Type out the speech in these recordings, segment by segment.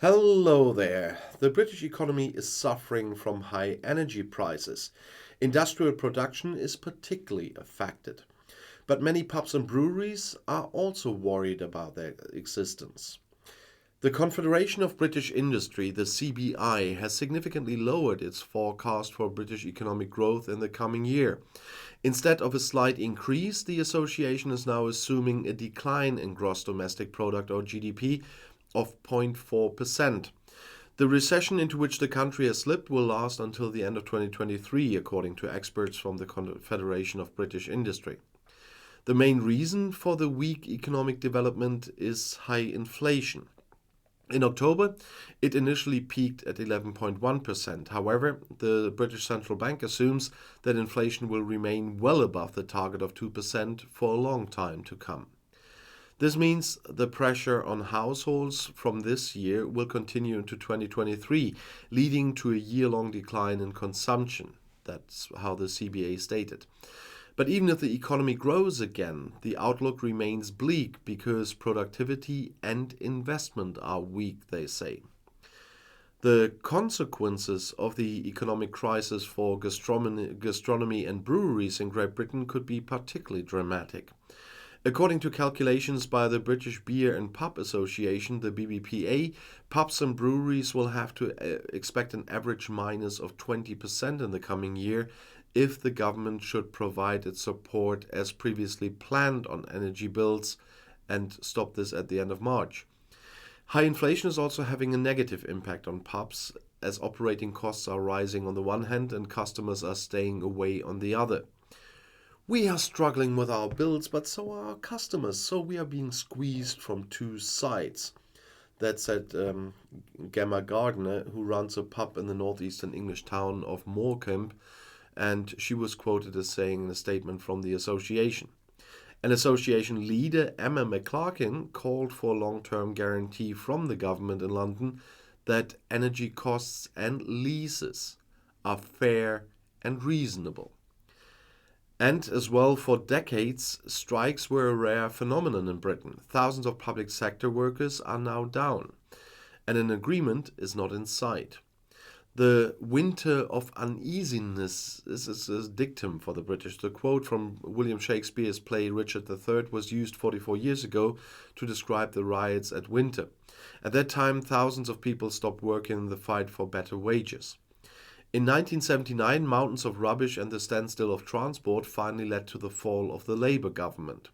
Hello there. The British economy is suffering from high energy prices. Industrial production is particularly affected. But many pubs and breweries are also worried about their existence. The Confederation of British Industry, the CBI, has significantly lowered its forecast for British economic growth in the coming year. Instead of a slight increase, the association is now assuming a decline in gross domestic product or GDP of 0.4%. The recession into which the country has slipped will last until the end of 2023, according to experts from the Confederation of British Industry. The main reason for the weak economic development is high inflation. In October, it initially peaked at 11.1%. However, the British Central Bank assumes that inflation will remain well above the target of 2% for a long time to come. This means the pressure on households from this year will continue into 2023, leading to a year-long decline in consumption. That's how the CBA stated. But even if the economy grows again, the outlook remains bleak because productivity and investment are weak, they say. The consequences of the economic crisis for gastronomy and breweries in Great Britain could be particularly dramatic. According to calculations by the British Beer and Pub Association, the BBPA, pubs and breweries will have to expect an average minus of 20% in the coming year if the government should provide its support as previously planned on energy bills and stop this at the end of March. High inflation is also having a negative impact on pubs as operating costs are rising on the one hand and customers are staying away on the other. We are struggling with our bills, but so are our customers, so we are being squeezed from two sides. That said Gemma Gardner, who runs a pub in the northeastern English town of Morecambe, and she was quoted as saying in a statement from the association. An association leader, Emma McClarkin, called for a long-term guarantee from the government in London that energy costs and leases are fair and reasonable. And as well, for decades, strikes were a rare phenomenon in Britain. Thousands of public sector workers are now down, and an agreement is not in sight. The winter of uneasiness is a dictum for the British. The quote from William Shakespeare's play Richard III was used 44 years ago to describe the riots at Winter. At that time, thousands of people stopped working in the fight for better wages. In 1979, mountains of rubbish and the standstill of transport finally led to the fall of the Labour government.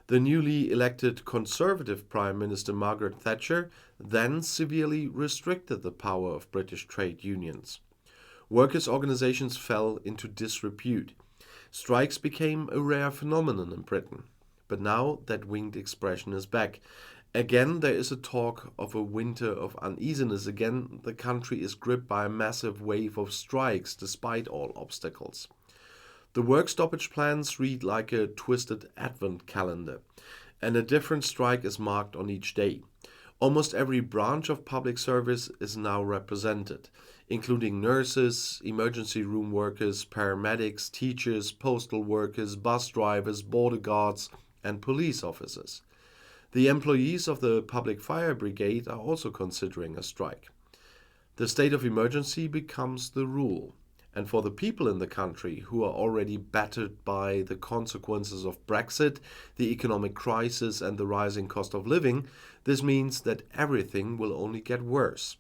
The newly elected Conservative Prime Minister Margaret Thatcher then severely restricted the power of British trade unions. Workers' organisations fell into disrepute. Strikes became a rare phenomenon in Britain. But now that winged expression is back. Again, there is a talk of a winter of uneasiness. Again, the country is gripped by a massive wave of strikes despite all obstacles. The work stoppage plans read like a twisted advent calendar, and a different strike is marked on each day. Almost every branch of public service is now represented, including nurses, emergency room workers, paramedics, teachers, postal workers, bus drivers, border guards, and police officers. The employees of the Public Fire Brigade are also considering a strike. The state of emergency becomes the rule. And for the people in the country who are already battered by the consequences of Brexit, the economic crisis, and the rising cost of living, this means that everything will only get worse.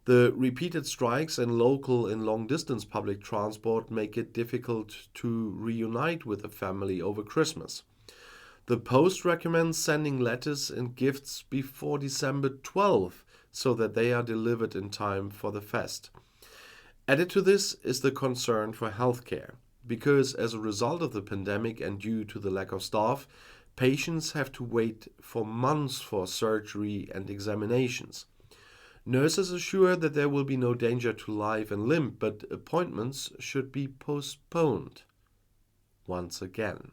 The repeated strikes in local and long-distance public transport make it difficult to reunite with the family over Christmas. The Post recommends sending letters and gifts before December 12th so that they are delivered in time for the fest. Added to this is the concern for healthcare, because as a result of the pandemic and due to the lack of staff, patients have to wait for months for surgery and examinations. Nurses assure that there will be no danger to life and limb, but appointments should be postponed once again.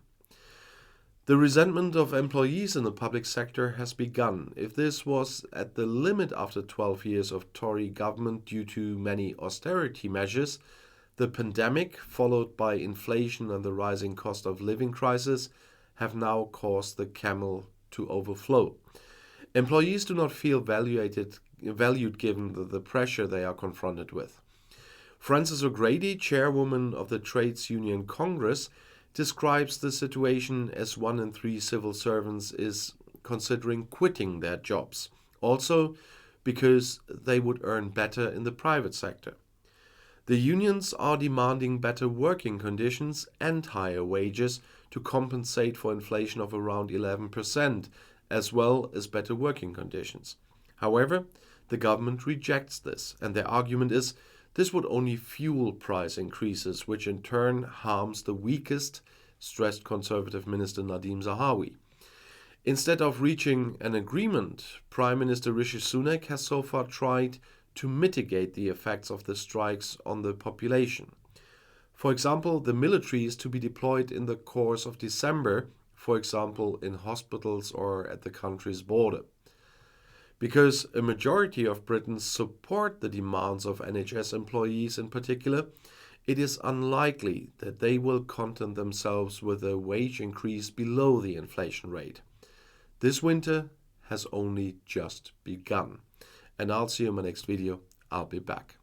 The resentment of employees in the public sector has begun. If this was at the limit after 12 years of Tory government due to many austerity measures, the pandemic, followed by inflation and the rising cost of living crisis, have now caused the camel to overflow. Employees do not feel valued valued given the pressure they are confronted with. Frances O'Grady, chairwoman of the Trades Union Congress, describes the situation as 1 in 3 civil servants is considering quitting their jobs, also because they would earn better in the private sector. The unions are demanding better working conditions and higher wages to compensate for inflation of around 11%, as well as better working conditions. However, the government rejects this, and their argument is this would only fuel price increases, which in turn harms the weakest, stressed Conservative Minister Nadhim Zahawi. Instead of reaching an agreement, Prime Minister Rishi Sunak has so far tried to mitigate the effects of the strikes on the population. For example, the military is to be deployed in the course of December, for example, in hospitals or at the country's border. Because a majority of Britons support the demands of NHS employees in particular, it is unlikely that they will content themselves with a wage increase below the inflation rate. This winter has only just begun. And I'll see you in my next video. I'll be back.